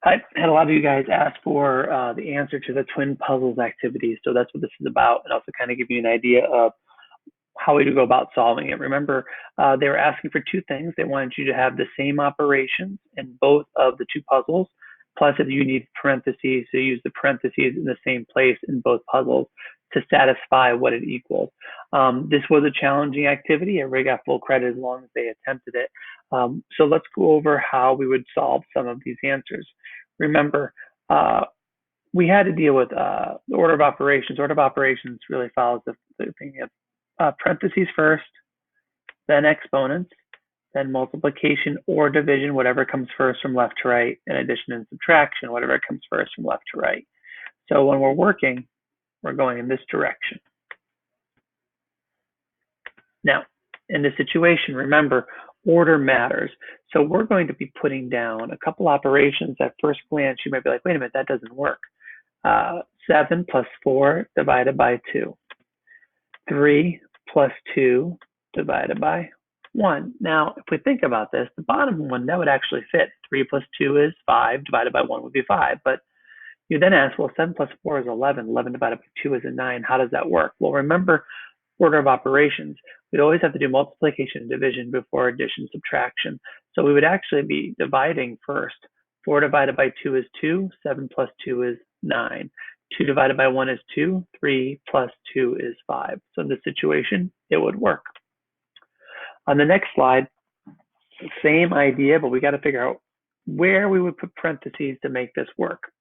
I had a lot of you guys ask for the answer to the twin puzzles activity, so that's what this is about, and also kind of give you an idea of how we go about solving it. Remember, they were asking for two things. They wanted you to have the same operations in both of the two puzzles, plus if you need parentheses, so use the parentheses in the same place in both puzzles to satisfy what it equals. This was a challenging activity. Everybody got full credit as long as they attempted it. So let's go over how we would solve some of these answers. Remember, we had to deal with the order of operations. Order of operations really follows the thing of parentheses first, then exponents, then multiplication or division, whatever comes first from left to right, and addition and subtraction, whatever comes first from left to right. So when we're working, we're going in this direction. Now, in this situation, remember, order matters. So we're going to be putting down a couple operations. At first glance, you might be like, wait a minute, that doesn't work. 7 plus 4 divided by 2. 3 plus 2 divided by 1. Now, if we think about this, the bottom one, that would actually fit. 3 plus 2 is 5, divided by 1 would be 5. But you then ask, well, 7 plus 4 is 11. 11 divided by 2 is a 9. How does that work? Well, remember, order of operations. We'd always have to do multiplication and division before addition, subtraction. So we would actually be dividing first. 4 divided by 2 is 2. 7 plus 2 is 9. 2 divided by 1 is 2. 3 plus 2 is 5. So in this situation, it would work. On the next slide, same idea, but we got to figure out where we would put parentheses to make this work.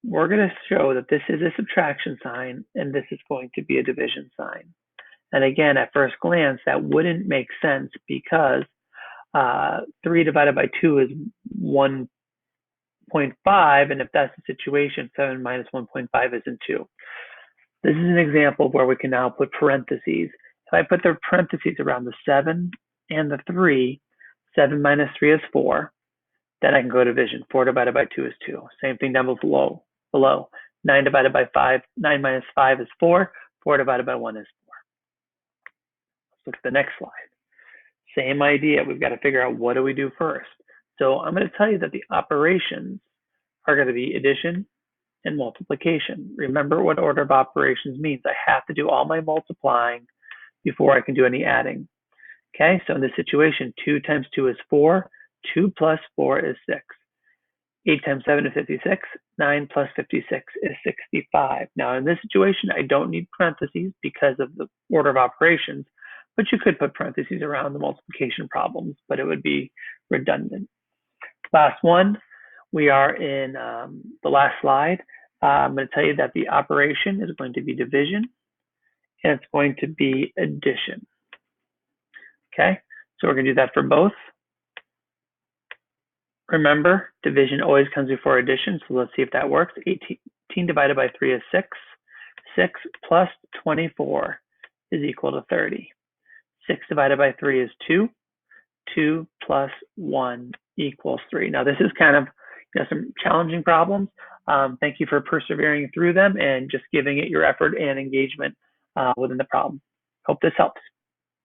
We're going to show that this is a subtraction sign and this is going to be a division sign. And again, at first glance, that wouldn't make sense because 3 divided by 2 is 1.5, and if that's the situation, 7 minus 1.5 isn't 2. This is an example where we can now put parentheses. If I put the parentheses around the 7 and the 3, 7 minus 3 is 4. Then I can go division. 4 divided by 2 is 2. Same thing down below. 9 divided by 5, 9 minus 5 is 4. 4 divided by 1 is 4. Let's look at the next slide. Same idea. We've got to figure out what do we do first. So I'm going to tell you that the operations are going to be addition and multiplication. Remember what order of operations means. I have to do all my multiplying before I can do any adding. Okay, so in this situation, 2 times 2 is 4. 2 plus 4 is 6. 8 times 7 is 56. 9 plus 56 is 65. Now, in this situation, I don't need parentheses because of the order of operations, but you could put parentheses around the multiplication problems, but it would be redundant. Last one, we are in the last slide. I'm going to tell you that the operation is going to be division, and it's going to be addition. Okay, so we're going to do that for both. Remember, division always comes before addition, so let's see if that works. 18 divided by 3 is 6. 6 plus 24 is equal to 30. 6 divided by 3 is 2. 2 plus 1 equals 3. Now, this is kind of some challenging problems. Thank you for persevering through them and just giving it your effort and engagement within the problem. Hope this helps.